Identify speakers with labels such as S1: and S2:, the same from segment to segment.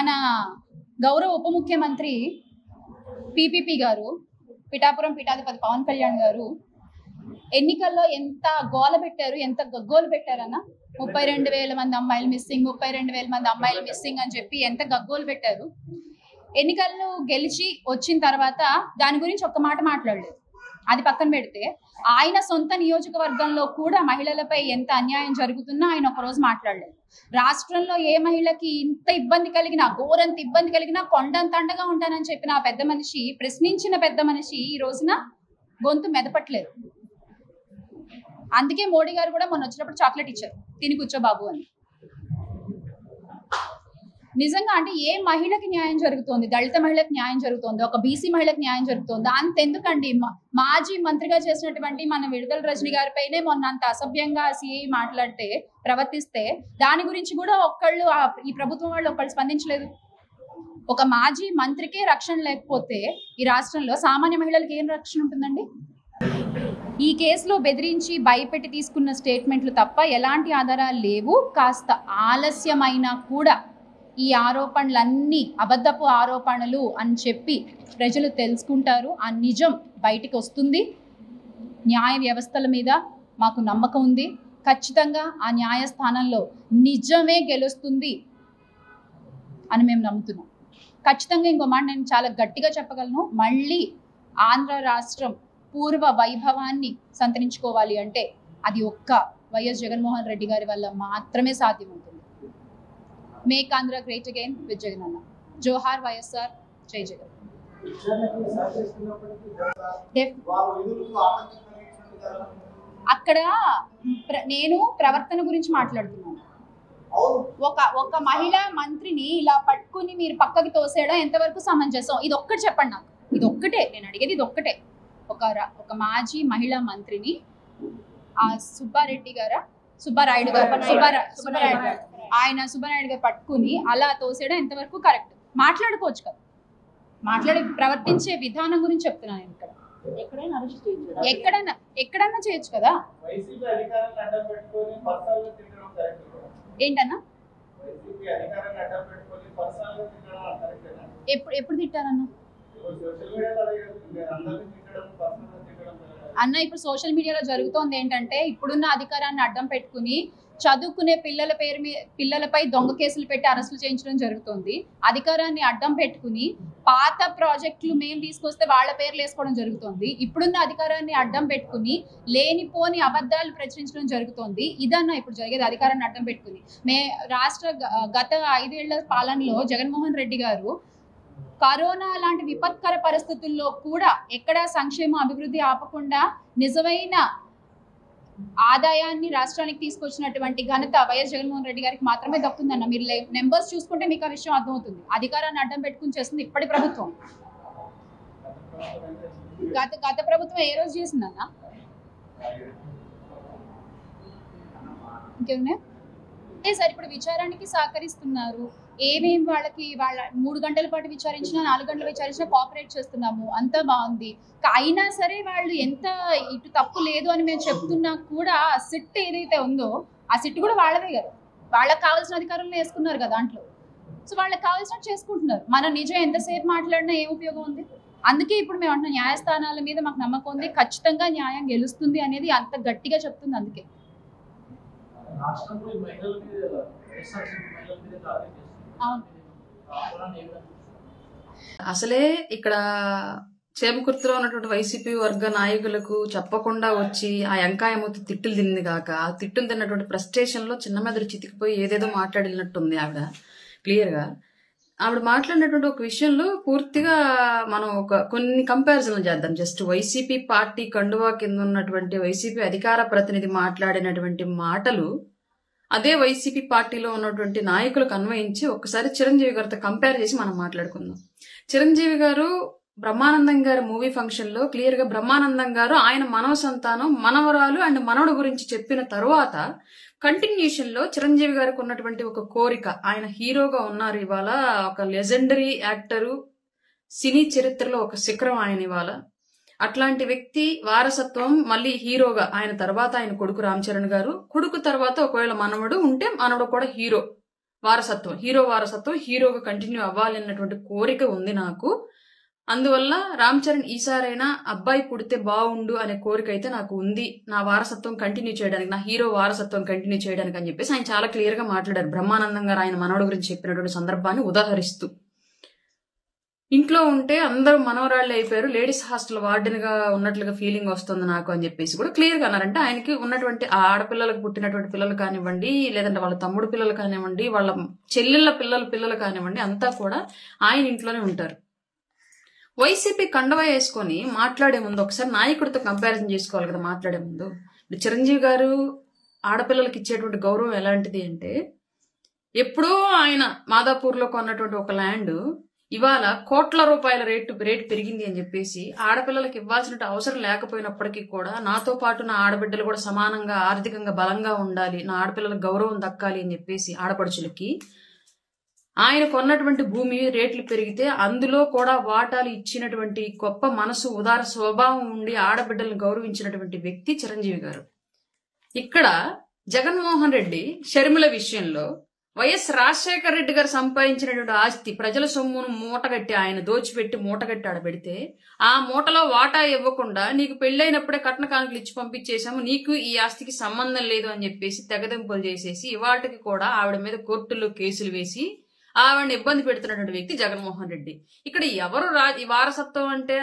S1: మన గౌరవ ఉప ముఖ్యమంత్రి పిపిపి గారు, పిఠాపురం పీఠాధిపతి పవన్ కళ్యాణ్ గారు ఎన్నికల్లో ఎంత గోల పెట్టారు, ఎంత గగ్గోలు పెట్టారన్న. 32,000 మంది అమ్మాయిలు మిస్సింగ్, 32,000 మంది అమ్మాయిలు మిస్సింగ్ అని చెప్పి ఎంత గగ్గోలు పెట్టారు. ఎన్నికలను గెలిచి వచ్చిన తర్వాత దాని గురించి ఒక్క మాట మాట్లాడలేదు. అది పక్కన పెడితే ఆయన సొంత నియోజకవర్గంలో కూడా మహిళలపై ఎంత అన్యాయం జరుగుతున్నా ఆయన ఒకరోజు మాట్లాడలేదు. రాష్ట్రంలో ఏ మహిళకి ఇంత ఇబ్బంది కలిగినా, ఘోరంత ఇబ్బంది కలిగినా కొండంత అండగా ఉంటానని చెప్పిన ఆ పెద్ద మనిషి, ప్రశ్నించిన పెద్ద మనిషి ఈ రోజున గొంతు మెదపట్లేదు. అందుకే మోడీ గారు కూడా మొన్న వచ్చినప్పుడు చాక్లెట్ ఇచ్చారు, తిని కూర్చో బాబు అని. నిజంగా అంటే ఏ మహిళకి న్యాయం జరుగుతోంది? దళిత మహిళకి న్యాయం జరుగుతోంది, ఒక బీసీ మహిళకి న్యాయం జరుగుతోంది. అంతెందుకండి, మాజీ మంత్రిగా చేసినటువంటి మన విడుదల రజని గారిపైనే మొన్న అంత అసభ్యంగా సిఐ మాట్లాడితే, ప్రవర్తిస్తే దాని గురించి కూడా ఒక్కళ్ళు ఈ ప్రభుత్వం వాళ్ళు ఒక్కళ్ళు స్పందించలేదు. ఒక మాజీ మంత్రికే రక్షణ లేకపోతే ఈ రాష్ట్రంలో సామాన్య మహిళలకు ఏం రక్షణ ఉంటుందండి? ఈ కేసులో బెదిరించి భయపెట్టి తీసుకున్న స్టేట్మెంట్లు తప్ప ఎలాంటి ఆధారాలు లేవు. కాస్త ఆలస్యమైనా కూడా ఈ ఆరోపణలన్నీ అబద్ధపు ఆరోపణలు అని చెప్పి ప్రజలు తెలుసుకుంటారు. ఆ నిజం బయటికి వస్తుంది. న్యాయ వ్యవస్థల మీద మాకు నమ్మకం ఉంది. ఖచ్చితంగా ఆ న్యాయస్థానంలో నిజమే గెలుస్తుంది అని మేము నమ్ముతున్నాం. ఖచ్చితంగా ఇంకో మాట నేను చాలా గట్టిగా చెప్పగలను, మళ్ళీ ఆంధ్ర రాష్ట్రం పూర్వ వైభవాన్ని సంతరించుకోవాలి అంటే అది ఒక్క వైఎస్ జగన్మోహన్ రెడ్డి గారి వల్ల మాత్రమే సాధ్యం ఉంటుంది. Make Andhra great again with Jagan అన్న. జోహార్ వైఎస్ఆర్, జై జగన్. అక్కడ నేను ప్రవర్తన గురించి మాట్లాడుతున్నాను. ఒక మహిళా మంత్రిని ఇలా పట్టుకుని మీరు పక్కకి తోసేయడం ఎంతవరకు సమంజసం? ఇది ఒక్కటి చెప్పండి నాకు. ఇది ఒక్కటే నేను అడిగేది, ఇది ఒక్కటే. ఒక మాజీ మహిళా మంత్రిని ఆ సుబ్బారెడ్డి గారా, సుబ్బారాయుడు గారు పట్టుకుని అలా తోసేయడం ఎంతవరకు కరెక్ట్? మాట్లాడుకోవచ్చు కదా, ప్రవర్తించే విధానం గురించి చెప్తున్నాను నేను. ఇక్కడ ఎక్కడన్నా చేయొచ్చు కదా. ఏంటన్నా ఎప్పుడు తిట్టారన్నా? అన్న ఇప్పుడు సోషల్ మీడియాలో జరుగుతోంది ఏంటంటే, ఇప్పుడున్న అధికారాన్ని అడ్డం పెట్టుకుని చదువుకునే పిల్లలపై దొంగ కేసులు పెట్టి అరెస్టులు చేయించడం జరుగుతుంది. అధికారాన్ని అడ్డం పెట్టుకుని పాత ప్రాజెక్టులు మేము తీసుకొస్తే వాళ్ళ పేర్లు వేసుకోవడం జరుగుతుంది. ఇప్పుడున్న అధికారాన్ని అడ్డం పెట్టుకుని లేనిపోని అబద్ధాలు ప్రచురించడం జరుగుతుంది. ఇదన్నా ఇప్పుడు జరిగేది, అధికారాన్ని అడ్డం పెట్టుకుని. గత 5 ఏళ్ల పాలనలో జగన్మోహన్ రెడ్డి గారు కరోనా లాంటి విపత్కర పరిస్థితుల్లో కూడా ఎక్కడా సంక్షేమ అభివృద్ధి ఆపకుండా నిజమైన ఆదాయాన్ని రాష్ట్రానికి తీసుకొచ్చినటువంటి ఘనత వైఎస్ జగన్మోహన్ రెడ్డి గారికి మాత్రమే దక్కుతుందన్న. మీరు నెంబర్స్ చూసుకుంటే మీకు ఆ విషయం అర్థమవుతుంది. అధికారాన్ని అడ్డం పెట్టుకుని చేస్తుంది ఇప్పటి ప్రభుత్వం. గత ప్రభుత్వం ఏ రోజు చేసిందన్న? ఇంకేమున్నాయి? సార్ ఇప్పుడు విచారానికి సహకరిస్తున్నారు. వాళ్ళ 3 గంటల పాటు విచారించినా, 4 గంటలు విచారించినా కోఆపరేట్ చేస్తున్నాము, అంతా బాగుంది. అయినా సరే వాళ్ళు ఎంత ఇటు తప్పు లేదు అని మేము చెప్తున్నా కూడా ఆ సిట్ ఏదైతే ఉందో ఆ సిట్ కూడా వాళ్ళదే కదా. వాళ్ళకి కావాల్సిన అధికారులను వేసుకున్నారు కదా దాంట్లో. సో వాళ్ళకి కావాల్సినట్టు చేసుకుంటున్నారు. మన నిజం ఎంతసేపు మాట్లాడినా ఏం ఉపయోగం ఉంది? అందుకే ఇప్పుడు మేము అంటున్నాం, న్యాయస్థానాల మీద మాకు నమ్మకం ఉంది, ఖచ్చితంగా న్యాయం గెలుస్తుంది అనేది అంత గట్టిగా చెప్తుంది. అందుకే
S2: అసలే ఇక్కడ చేమకుర్తిలో ఉన్నటువంటి వైసీపీ వర్గ నాయకులకు చెప్పకుండా వచ్చి ఆ ఎంకాయమూతి తిట్టులు తింది కాక, ఆ తిట్టును తిన్నటువంటి ఫ్రస్ట్రేషన్ లో చిన్న మెదడు చితికిపోయి ఏదేదో మాట్లాడినట్టుంది ఆవిడ. క్లియర్ గా ఆవిడ మాట్లాడినటువంటి ఒక విషయంలో పూర్తిగా మనం కొన్ని కంపారిజన్లు చేద్దాం. జస్ట్ వైసీపీ పార్టీ కండువా కింద ఉన్నటువంటి వైసీపీ అధికార ప్రతినిధి మాట్లాడినటువంటి మాటలు అదే వైసీపీ పార్టీలో ఉన్నటువంటి నాయకులకు అన్వయించి ఒక్కసారి చిరంజీవి గారితో కంపేర్ చేసి మనం మాట్లాడుకుందాం. చిరంజీవి గారు బ్రహ్మానందం గారి మూవీ ఫంక్షన్ లో క్లియర్ గా బ్రహ్మానందం గారు ఆయన మనవ సంతానం, మనవరాలు అండ్ మనవడు గురించి చెప్పిన తరువాత కంటిన్యూషన్ లో చిరంజీవి గారికి ఉన్నటువంటి ఒక కోరిక, ఆయన హీరోగా ఉన్నారు ఇవాళ, ఒక లెజెండరీ యాక్టరు, సినీ చరిత్రలో ఒక శిఖరం ఆయన ఇవాళ. అట్లాంటి వ్యక్తి వారసత్వం మళ్ళీ హీరోగా ఆయన తర్వాత ఆయన కొడుకు రామ్ చరణ్ గారు, కొడుకు తర్వాత ఒకవేళ మనవడు ఉంటే మనవడు కూడా హీరో, వారసత్వం, హీరో వారసత్వం హీరోగా కంటిన్యూ అవ్వాలి అన్నటువంటి కోరిక ఉంది నాకు. అందువల్ల రామ్ చరణ్ ఈసారైనా అబ్బాయి పుడితే బాగుండు అనే కోరిక అయితే నాకు ఉంది, నా వారసత్వం కంటిన్యూ చేయడానికి, నా హీరో వారసత్వం కంటిన్యూ చేయడానికి అని చెప్పేసి ఆయన చాలా క్లియర్ గా మాట్లాడారు. బ్రహ్మానందం గారు ఆయన మనవడు గురించి చెప్పినటువంటి సందర్భాన్ని ఉదాహరిస్తూ, ఇంట్లో ఉంటే అందరూ మనవరాళ్లే అయిపోయారు, లేడీస్ హాస్టల్ వార్డెన్ గా ఉన్నట్లుగా ఫీలింగ్ వస్తుంది నాకు అని చెప్పేసి కూడా క్లియర్ గా అన్నారంటే ఆయనకి ఉన్నటువంటి ఆ ఆడపిల్లలకు పుట్టినటువంటి పిల్లలు కానివ్వండి, లేదంటే వాళ్ళ తమ్ముడు పిల్లలు కానివ్వండి, వాళ్ళ చెల్లెళ్ళ పిల్లలు కానివ్వండి, అంతా కూడా ఆయన ఇంట్లోనే ఉంటారు. వైసీపీ కండవా వేసుకొని మాట్లాడే ముందు ఒకసారి నాయకుడితో కంపారిజన్ చేసుకోవాలి కదా మాట్లాడే ముందు. చిరంజీవి గారు ఆడపిల్లలకి ఇచ్చేటువంటి గౌరవం ఎలాంటిది అంటే, ఎప్పుడో ఆయన మాదాపూర్లో కొన్నటువంటి ఒక ల్యాండ్ ఇవాళ కోట్ల రూపాయల రేటు పెరిగింది అని చెప్పేసి ఆడపిల్లలకి ఇవ్వాల్సిన అవసరం లేకపోయినప్పటికీ కూడా నాతో పాటు నా ఆడబిడ్డలు కూడా సమానంగా ఆర్థికంగా బలంగా ఉండాలి, నా ఆడపిల్లలకు గౌరవం దక్కాలి అని చెప్పేసి ఆడపడుచులకి ఆయన కొన్నటువంటి భూమి రేట్లు పెరిగితే అందులో కూడా వాటాలు ఇచ్చినటువంటి గొప్ప మనసు, ఉదార స్వభావం ఉండి ఆడబిడ్డలను గౌరవించినటువంటి వ్యక్తి చిరంజీవి గారు. ఇక్కడ జగన్మోహన్ రెడ్డి షర్మిల విషయంలో వైఎస్ రాజశేఖర రెడ్డి గారు సంపాదించినటువంటి ఆస్తి ప్రజల సొమ్మును మూటగట్టి ఆయన దోచిపెట్టి మూటగట్టి ఆడబెడితే ఆ మూటలో వాటా ఇవ్వకుండా నీకు పెళ్ళైనప్పుడే కట్న కానుకలు ఇచ్చి పంపించేశాము, నీకు ఈ ఆస్తికి సంబంధం లేదు అని చెప్పేసి తెగదెంపులు చేసేసి ఇవాటికి కూడా ఆవిడ మీద కోర్టుల్లో కేసులు వేసి ఆవిడని ఇబ్బంది పెడుతున్నటువంటి వ్యక్తి జగన్మోహన్ రెడ్డి. ఇక్కడ ఎవరు వారసత్వం అంటే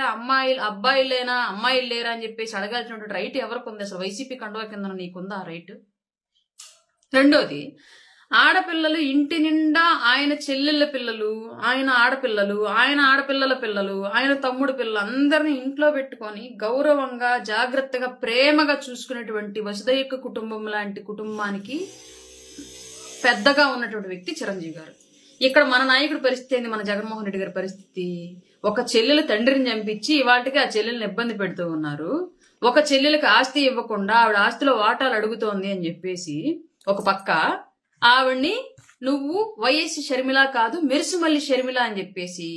S2: అబ్బాయిలేనా అమ్మాయిలు లేరా అని చెప్పేసి అడగాల్సినటువంటి రైట్ ఎవరికి ఉంది? అసలు వైసీపీ కండువా కింద నీకుందా ఆ రైట్? రెండోది, ఆడపిల్లలు ఇంటి నిండా ఆయన చెల్లెళ్ళ పిల్లలు, ఆయన ఆడపిల్లలు, ఆయన ఆడపిల్లల పిల్లలు, ఆయన తమ్ముడు పిల్లలు అందరినీ ఇంట్లో పెట్టుకొని గౌరవంగా జాగ్రత్తగా ప్రేమగా చూసుకునేటువంటి వసుదైక కుటుంబం లాంటి కుటుంబానికి పెద్దగా ఉన్నటువంటి వ్యక్తి చిరంజీవి గారు. ఇక్కడ మన నాయకుడి పరిస్థితి ఏంది? మన జగన్మోహన్ రెడ్డి గారి పరిస్థితి, ఒక చెల్లెలు తండ్రిని చంపించి వాటికి ఆ చెల్లెల్ని ఇబ్బంది పెడుతూ ఉన్నారు. ఒక చెల్లెలకి ఆస్తి ఇవ్వకుండా ఆవిడ ఆస్తిలో వాటాలు అడుగుతోంది అని చెప్పేసి ఒక పక్క ఆవిడ్ని నువ్వు వైఎస్ షర్మిల కాదు మెరుసుమల్లి షర్మిల అని చెప్పేసి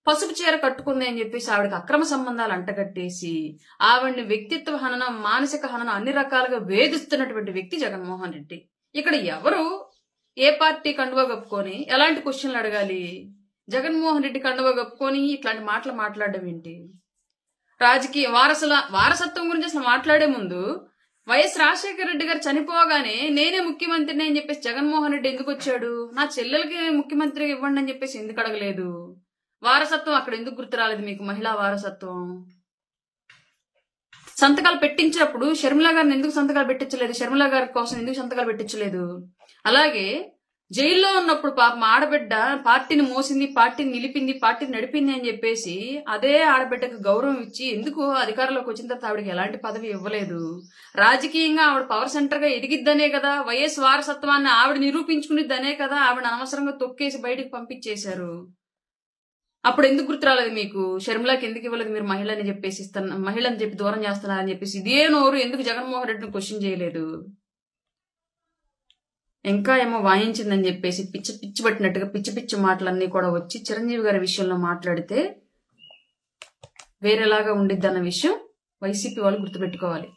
S2: పసుపు చీర కట్టుకుంది అని చెప్పేసి ఆవిడకి అక్రమ సంబంధాలు అంటగట్టేసి ఆవిడ్ని వ్యక్తిత్వ హననం, మానసిక హననం అన్ని రకాలుగా వేధిస్తున్నటువంటి వ్యక్తి జగన్మోహన్ రెడ్డి. ఇక్కడ ఎవరు ఏ పార్టీ కండువా కప్పుకొని ఎలాంటి క్వశ్చన్లు అడగాలి? జగన్మోహన్ రెడ్డి కండువా కప్పుకొని ఇట్లాంటి మాటలు మాట్లాడడం ఏంటి? రాజకీయ వారసత్వం గురించి అసలు మాట్లాడే ముందు వైఎస్ రాజశేఖర రెడ్డి గారు చనిపోగానే నేనే ముఖ్యమంత్రిని అని చెప్పేసి జగన్మోహన్ రెడ్డి ఎందుకు వచ్చాడు? నా చెల్లెలకి ముఖ్యమంత్రి ఇవ్వండి అని చెప్పేసి ఎందుకు అడగలేదు? వారసత్వం అక్కడ ఎందుకు గుర్తు రాలేదు మీకు? మహిళా వారసత్వం సంతకాలు పెట్టించినప్పుడు షర్మిల గారిని ఎందుకు సంతకాలు పెట్టించలేదు? షర్మిల గారి కోసం ఎందుకు సంతకాలు పెట్టించలేదు? అలాగే జైల్లో ఉన్నప్పుడు పాపం ఆడబిడ్డ పార్టీని మోసింది, పార్టీని నిలిపింది, పార్టీని నడిపింది అని చెప్పేసి అదే ఆడబిడ్డకు గౌరవం ఇచ్చి ఎందుకు అధికారంలోకి వచ్చిన తర్వాత ఆవిడకి ఎలాంటి పదవి ఇవ్వలేదు? రాజకీయంగా ఆవిడ పవర్ సెంటర్ గా ఎదిగిద్దనే కదా, వైఎస్ వారసత్వాన్ని ఆవిడ నిరూపించుకునిద్దనే కదా ఆవిడ అనవసరంగా తొక్కేసి బయటకు పంపించేశారు. అప్పుడు ఎందుకు గుర్తు రాలేదు మీకు? షర్మిలాకి ఎందుకు ఇవ్వలేదు మీరు మహిళని చెప్పేసి మహిళని చెప్పి దూరం చేస్తున్నారని చెప్పేసి ఇదే నోరు ఎందుకు జగన్మోహన్ రెడ్డిని క్వశ్చన్ చేయలేదు? ఇంకా ఏమో వాయించిందని చెప్పేసి పిచ్చి పట్టినట్టుగా పిచ్చి మాటలన్నీ కూడా వచ్చి చిరంజీవి గారి విషయంలో మాట్లాడితే వేరేలాగా ఉండిద్దన్న విషయం వైసీపీ వాళ్ళు గుర్తుపెట్టుకోవాలి.